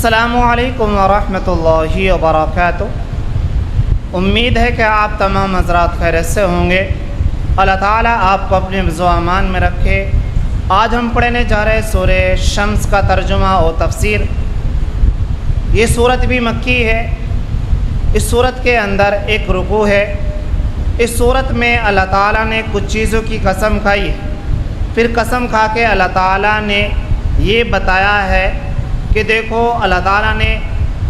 السلام علیکم ورحمۃ اللہ وبرکاتہ۔ امید ہے کہ آپ تمام حضرات خیریت سے ہوں گے۔ اللہ تعالیٰ آپ کو اپنے حفظ و امان میں رکھے۔ آج ہم پڑھنے جا رہے سورہ شمس کا ترجمہ اور تفسیر۔ یہ سورت بھی مکی ہے۔ اس سورت کے اندر ایک رکوع ہے۔ اس سورت میں اللہ تعالیٰ نے کچھ چیزوں کی قسم کھائی ہے، پھر قسم کھا کے اللہ تعالیٰ نے یہ بتایا ہے کہ دیکھو اللہ تعالیٰ نے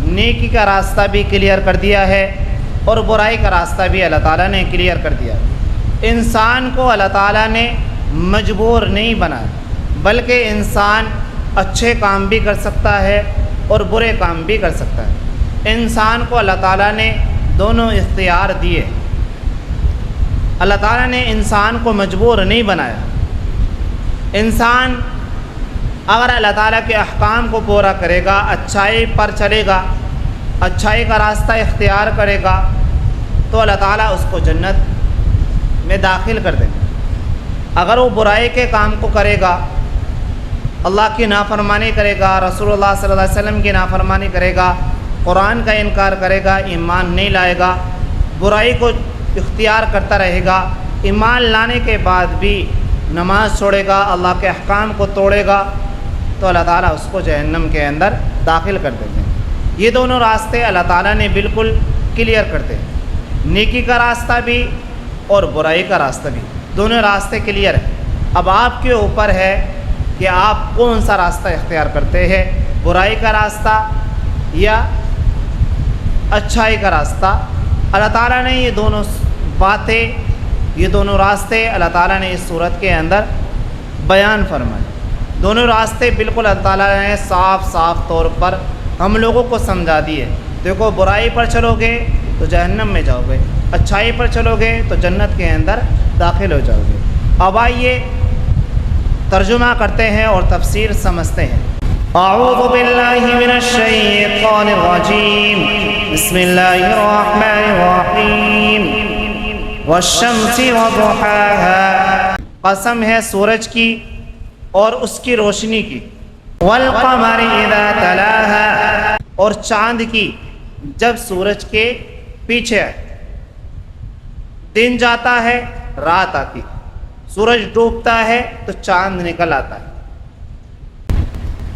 نیکی کا راستہ بھی کلیئر کر دیا ہے اور برائی کا راستہ بھی اللہ تعالیٰ نے کلیئر کر دیا۔ انسان کو اللہ تعالیٰ نے مجبور نہیں بنایا، بلکہ انسان اچھے کام بھی کر سکتا ہے اور برے کام بھی کر سکتا ہے۔ انسان کو اللہ تعالیٰ نے دونوں اختیار دیے۔ اللہ تعالیٰ نے انسان کو مجبور نہیں بنایا۔ انسان اگر اللہ تعالیٰ کے احکام کو پورا کرے گا، اچھائی پر چلے گا، اچھائی کا راستہ اختیار کرے گا، تو اللہ تعالیٰ اس کو جنت میں داخل کر دے گا۔ اگر وہ برائی کے کام کو کرے گا، اللہ کی نافرمانی کرے گا، رسول اللہ صلی اللہ علیہ وسلم کی نافرمانی کرے گا، قرآن کا انکار کرے گا، ایمان نہیں لائے گا، برائی کو اختیار کرتا رہے گا، ایمان لانے کے بعد بھی نماز چھوڑے گا، اللہ کے احکام کو توڑے گا، تو اللہ تعالیٰ اس کو جہنم کے اندر داخل کر دیتے ہیں۔ یہ دونوں راستے اللہ تعالیٰ نے بالکل کلیئر کرتے ہیں، نیکی کا راستہ بھی اور برائی کا راستہ بھی، دونوں راستے کلیئر ہیں۔ اب آپ کے اوپر ہے کہ آپ کون سا راستہ اختیار کرتے ہیں، برائی کا راستہ یا اچھائی کا راستہ۔ اللہ تعالیٰ نے یہ دونوں باتیں، یہ دونوں راستے اللہ تعالیٰ نے اس صورت کے اندر بیان فرمائے۔ دونوں راستے بالکل اللہ تعالیٰ نے صاف طور پر ہم لوگوں کو سمجھا دیے۔ دیکھو، برائی پر چلو گے تو جہنم میں جاؤ گے، اچھائی پر چلو گے تو جنت کے اندر داخل ہو جاؤ گے۔ اب آئیے ترجمہ کرتے ہیں اور تفسیر سمجھتے ہیں۔ اعوذ باللہ من الشیطان الرجیم، بسم اللہ الرحمن الرحیم۔ والشمس وضحاها، قسم ہے سورج کی اور اس کی روشنی کی، والقمر اذا تلاها، اور چاند کی جب سورج کے پیچھے ہے۔ دن جاتا ہے، رات آتی، سورج ڈوبتا ہے تو چاند نکل آتا ہے۔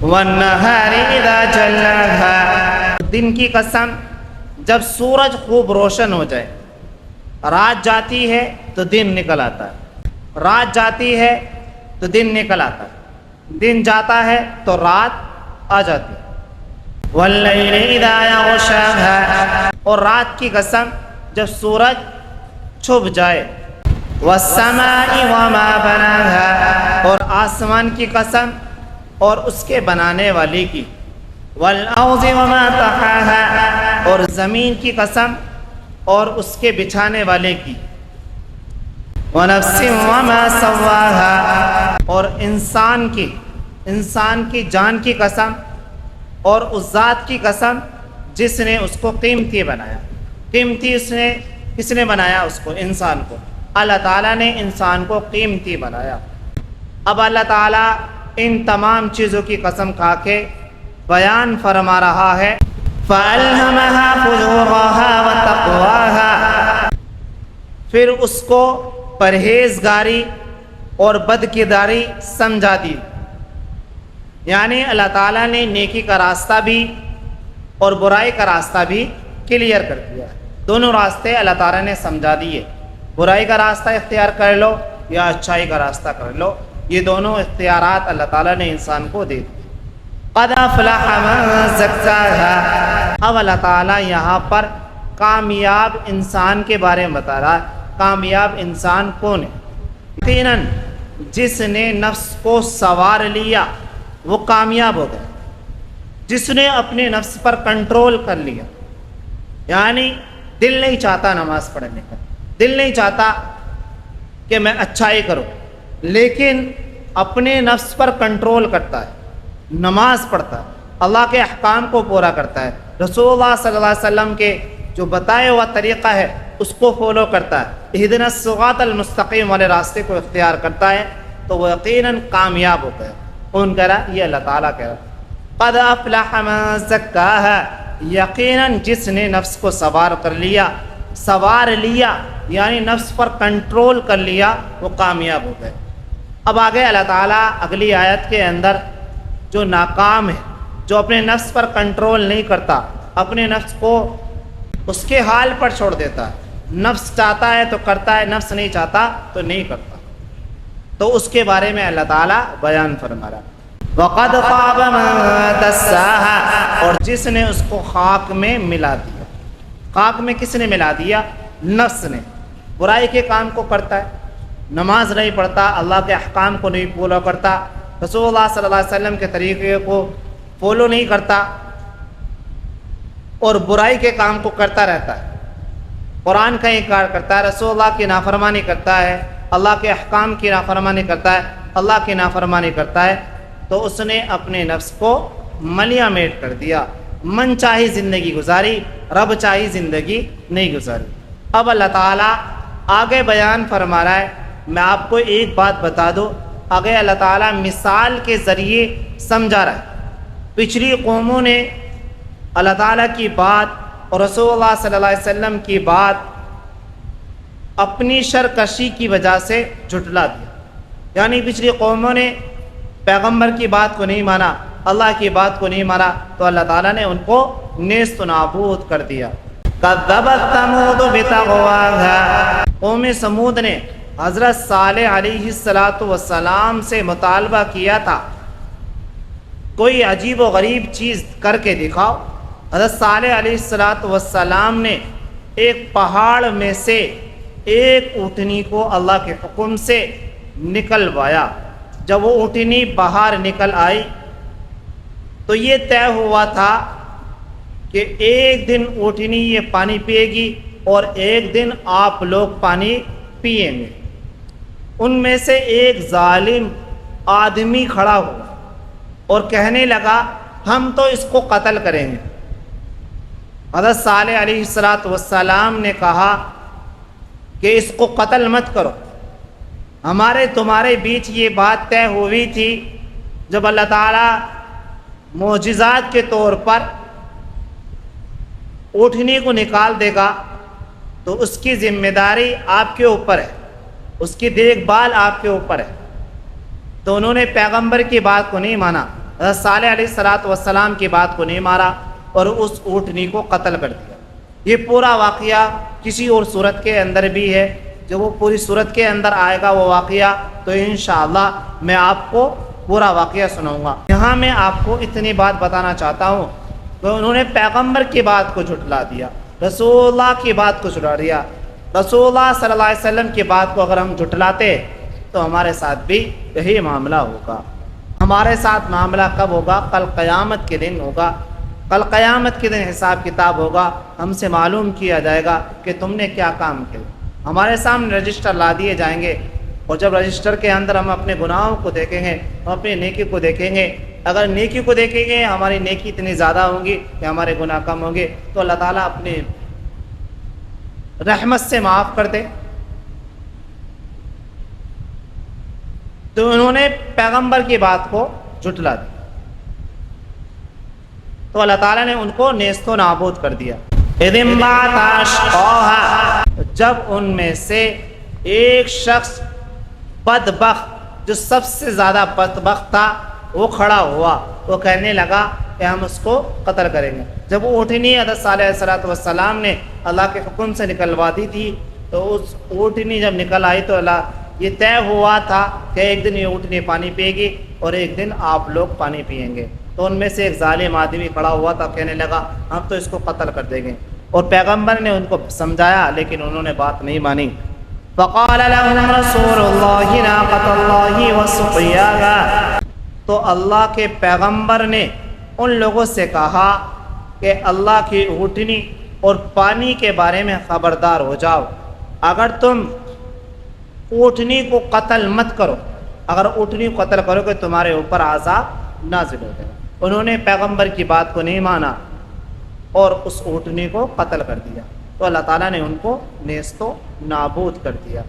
والنہار اذا جلاها، دن کی قسم جب سورج خوب روشن ہو جائے۔ رات جاتی ہے تو دن نکل آتا ہے، رات جاتی ہے تو دن نکل آتا ہے، دن جاتا ہے تو رات آ جاتی ہے۔ واللیل اذا یغشاها، اور رات کی قسم جب سورج چھپ جائے۔ والسماء وما بناها، اور آسمان کی قسم اور اس کے بنانے والی کی۔ والارض وما طحاها، اور زمین کی قسم اور اس کے بچھانے والے کی۔ وَنَفْسٍ وَمَا سَوَّاهَا، اور انسان کی جان کی قسم اور اس ذات کی قسم جس نے اس کو قیمتی بنایا۔ قیمتی کس نے بنایا اس کو؟ انسان کو۔ اللہ تعالیٰ نے انسان کو قیمتی بنایا۔ اب اللہ تعالیٰ ان تمام چیزوں کی قسم کھا کے بیان فرما رہا ہے۔ فَأَلْهَمَهَا فُجُورَهَا وَتَقْوَاهَا، پھر اس کو پرہیزگاری اور بدکرداری سمجھا دی۔ یعنی اللہ تعالیٰ نے نیکی کا راستہ بھی اور برائی کا راستہ بھی کلیئر کر دیا۔ دونوں راستے اللہ تعالیٰ نے سمجھا دیے۔ برائی کا راستہ اختیار کر لو یا اچھائی کا راستہ کر لو، یہ دونوں اختیارات اللہ تعالیٰ نے انسان کو دے دی۔ قد افلح من زکاها، اب اللہ تعالیٰ یہاں پر کامیاب انسان کے بارے میں بتا رہا ہے۔ کامیاب انسان کون ہے؟ یقیناً جس نے نفس کو سوار لیا وہ کامیاب ہو گیا۔ جس نے اپنے نفس پر کنٹرول کر لیا، یعنی دل نہیں چاہتا نماز پڑھنے کا، دل نہیں چاہتا کہ میں اچھائی کروں، لیکن اپنے نفس پر کنٹرول کرتا ہے، نماز پڑھتا ہے، اللہ کے احکام کو پورا کرتا ہے، رسول اللہ صلی اللہ علیہ وسلم کے جو بتایا ہوا طریقہ ہے اس کو فالو کرتا ہے، اہدنا الصراط المستقیم والے راستے کو اختیار کرتا ہے، تو وہ یقیناً کامیاب ہوتا ہے۔ کون کہہ رہا؟ یہ اللہ تعالیٰ کہہ رہا ہے۔ قد افلح من زکاہا، یقیناً جس نے نفس کو سوار لیا یعنی نفس پر کنٹرول کر لیا وہ کامیاب ہو گئے۔ اب آگے اللہ تعالیٰ اگلی آیت کے اندر جو ناکام ہے، جو اپنے نفس پر کنٹرول نہیں کرتا، اپنے نفس کو اس کے حال پر چھوڑ دیتا ہے، نفس چاہتا ہے تو کرتا ہے، نفس نہیں چاہتا تو نہیں کرتا، تو اس کے بارے میں اللہ تعالیٰ بیان فرما رہا ہے۔ وَقَدْ خَابَ مَن دَسَّاهَا، اور جس نے اس کو خاک میں ملا دیا۔ خاک میں کس نے ملا دیا؟ نفس نے۔ برائی کے کام کو کرتا ہے، نماز نہیں پڑھتا، اللہ کے احکام کو نہیں فالو کرتا، رسول اللہ صلی اللہ علیہ وسلم کے طریقے کو فالو نہیں کرتا، اور برائی کے کام کو کرتا رہتا ہے، قرآن کا انکار کرتا ہے، رسول اللہ کی نافرمانی کرتا ہے، اللہ کے احکام کی نافرمانی کرتا ہے، اللہ کی نافرمانی کرتا ہے، تو اس نے اپنے نفس کو ملیہ میٹ کر دیا، من چاہی زندگی گزاری، رب چاہی زندگی نہیں گزاری۔ اب اللہ تعالیٰ آگے بیان فرما رہا ہے، میں آپ کو ایک بات بتا دوں، آگے اللہ تعالیٰ مثال کے ذریعے سمجھا رہا ہے۔ پچھلی قوموں نے اللہ تعالیٰ کی بات اور رسول اللہ صلی اللہ علیہ وسلم کی بات اپنی سرکشی کی وجہ سے جھٹلا دیا، یعنی پچھلی قوموں نے پیغمبر کی بات کو نہیں مانا، اللہ کی بات کو نہیں مانا، تو اللہ تعالیٰ نے ان کو نیست و نابود کر دیا۔ کذبت ثمود بطغواها، قوم سمود نے حضرت صالح علیہ السلام سے مطالبہ کیا تھا کوئی عجیب و غریب چیز کر کے دکھاؤ۔ حضرت صالح علیہ السلام نے ایک پہاڑ میں سے ایک اونٹنی کو اللہ کے حکم سے نکلوایا۔ جب وہ اونٹنی باہر نکل آئی تو یہ طے ہوا تھا کہ ایک دن اونٹنی یہ پانی پیے گی اور ایک دن آپ لوگ پانی پئیں گے۔ ان میں سے ایک ظالم آدمی کھڑا ہوا اور کہنے لگا ہم تو اس کو قتل کریں گے۔ حضرت صالح علیہ السلام نے کہا کہ اس کو قتل مت کرو، ہمارے تمہارے بیچ یہ بات طے ہوئی تھی، جب اللہ تعالیٰ معجزات کے طور پر اونٹنی کو نکال دے گا تو اس کی ذمہ داری آپ کے اوپر ہے، اس کی دیکھ بھال آپ کے اوپر ہے۔ تو انہوں نے پیغمبر کی بات کو نہیں مانا، حضرت صالح علیہ السلام کی بات کو نہیں مارا اور اس اونٹنی کو قتل کر دیا۔ یہ پورا واقعہ کسی اور صورت کے اندر بھی ہے، جب وہ پوری صورت کے اندر آئے گا وہ واقعہ تو انشاءاللہ میں آپ کو پورا واقعہ سناؤں گا۔ یہاں میں آپ کو اتنی بات بتانا چاہتا ہوں کہ انہوں نے پیغمبر کی بات کو جھٹلا دیا، رسول اللہ کی بات کو جھٹلا دیا۔ رسول اللہ صلی اللہ علیہ وسلم کی بات کو اگر ہم جھٹلاتے تو ہمارے ساتھ بھی یہی معاملہ ہوگا۔ ہمارے ساتھ معاملہ کب ہوگا؟ کل قیامت کے دن ہوگا۔ کل قیامت کے دن حساب کتاب ہوگا، ہم سے معلوم کیا جائے گا کہ تم نے کیا کام کیا۔ ہمارے سامنے رجسٹر لا دیے جائیں گے، اور جب رجسٹر کے اندر ہم اپنے گناہوں کو دیکھیں گے، ہم اپنی نیکی کو دیکھیں گے، اگر نیکی کو دیکھیں گے ہماری نیکی اتنی زیادہ ہوں گی کہ ہمارے گناہ کم ہوں گے، تو اللہ تعالیٰ اپنی رحمت سے معاف کر دے۔ تو انہوں نے پیغمبر کی بات کو جھٹلا دی تو اللہ تعالیٰ نے ان کو نیست و نابود کر دیا۔ اِذِ انبعث أَشْقَاهَا، جب ان میں سے ایک شخص بدبخت جو سب سے زیادہ بدبخت تھا وہ کھڑا ہوا، وہ کہنے لگا کہ ہم اس کو قتل کریں گے۔ جب وہ اونٹنی حضرت صالح علیہ السلام نے اللہ کے حکم سے نکلوا دی تھی تو اس اونٹنی جب نکل آئی تو یہ طے ہوا تھا کہ ایک دن یہ اونٹنی پانی پیے گی اور ایک دن آپ لوگ پانی پئیں گے۔ تو ان میں سے ایک ظالم آدمی کھڑا ہوا تھا، کہنے لگا ہم تو اس کو قتل کر دیں گے، اور پیغمبر نے ان کو سمجھایا لیکن انہوں نے بات نہیں مانی۔ فقال لهم رسول الله ناقة الله وسقياها، تو اللہ کے پیغمبر نے ان لوگوں سے کہا کہ اللہ کی اونٹنی اور پانی کے بارے میں خبردار ہو جاؤ، اگر تم اونٹنی کو قتل مت کرو، اگر اونٹنی کو قتل کرو کہ تمہارے اوپر عذاب نازل ہو جائے۔ انہوں نے پیغمبر کی بات کو نہیں مانا اور اس اونٹنی کو قتل کر دیا، تو اللہ تعالیٰ نے ان کو نیست و نابود کر دیا۔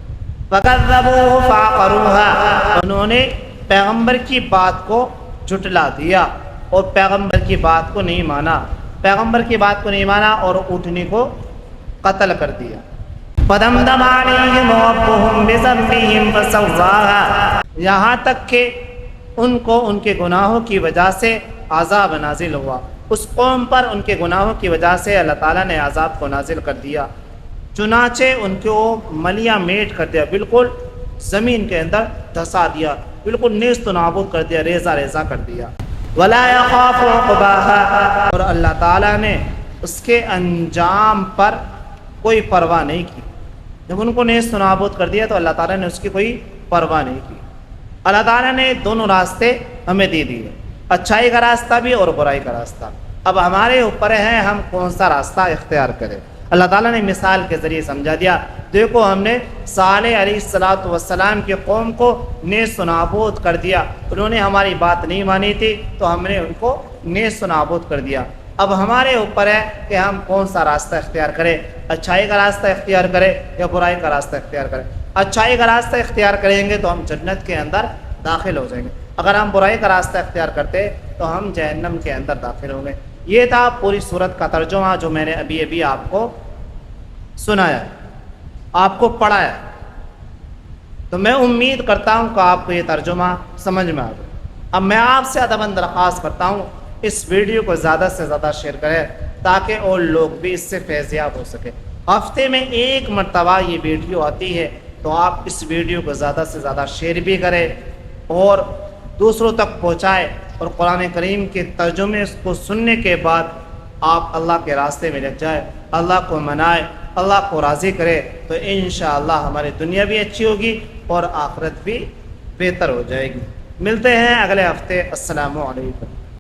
فَكَذَّبُوهُ فَعَقَرُوهَا، انہوں نے پیغمبر کی بات کو جھٹلا دیا اور پیغمبر کی بات کو نہیں مانا، پیغمبر کی بات کو نہیں مانا اور اونٹنی کو قتل کر دیا۔ فَدَمْدَمَ عَلَيْهِمْ رَبُّهُمْ بِذَنبِهِمْ فَسَوَّاهَا، یہاں تک کہ ان کو ان کے گناہوں کی وجہ سے عذاب نازل ہوا، اس قوم پر ان کے گناہوں کی وجہ سے اللہ تعالیٰ نے عذاب کو نازل کر دیا، چنانچہ ان کو ملیاں میٹ کر دیا، بالکل زمین کے اندر دھسا دیا، بالکل نیست و نابود کر دیا، ریزہ ریزہ کر دیا۔ وَلَا يَخَافُ عُقْبَاهَا، اور اللہ تعالیٰ نے اس کے انجام پر کوئی پرواہ نہیں کی، جب ان کو نیست و نابود کر دیا تو اللہ تعالیٰ نے اس کی کوئی پرواہ نہیں کی۔ اللہ تعالیٰ نے دونوں راستے ہمیں دے دیے، اچھائی کا راستہ بھی اور برائی کا راستہ۔ اب ہمارے اوپر ہے ہم کون سا راستہ اختیار کریں۔ اللہ تعالیٰ نے مثال کے ذریعے سمجھا دیا، دیکھو ہم نے صالح علیہ السلام کی قوم کو نیست و نابود کر دیا، انہوں نے ہماری بات نہیں مانی تھی تو ہم نے ان کو نیست و نابود کر دیا۔ اب ہمارے اوپر ہے کہ ہم کون سا راستہ اختیار کریں، اچھائی کا راستہ اختیار کریں یا برائی کا راستہ اختیار کریں۔ اچھائی کا راستہ اختیار کریں گے تو ہم جنت کے اندر داخل ہو جائیں گے، اگر ہم برائی کا راستہ اختیار کرتے تو ہم جہنم کے اندر داخل ہوں گے۔ یہ تھا پوری سورت کا ترجمہ جو میں نے ابھی آپ کو سنایا، آپ کو پڑھایا، تو میں امید کرتا ہوں کہ آپ کو یہ ترجمہ سمجھ میں آ گیا۔ اب میں آپ سے ادباً درخواست کرتا ہوں اس ویڈیو کو زیادہ سے زیادہ شیئر کریں تاکہ اور لوگ بھی اس سے فیضیاب ہو سکے۔ ہفتے میں ایک مرتبہ یہ ویڈیو آتی ہے تو آپ اس ویڈیو کو زیادہ سے زیادہ شیئر بھی کریں اور دوسروں تک پہنچائیں، اور قرآن کریم کے ترجمے کو سننے کے بعد آپ اللہ کے راستے میں لگ جائیں، اللہ کو منائیں، اللہ کو راضی کرے، تو انشاءاللہ ہماری دنیا بھی اچھی ہوگی اور آخرت بھی بہتر ہو جائے گی۔ ملتے ہیں اگلے ہفتے۔ السلام علیکم۔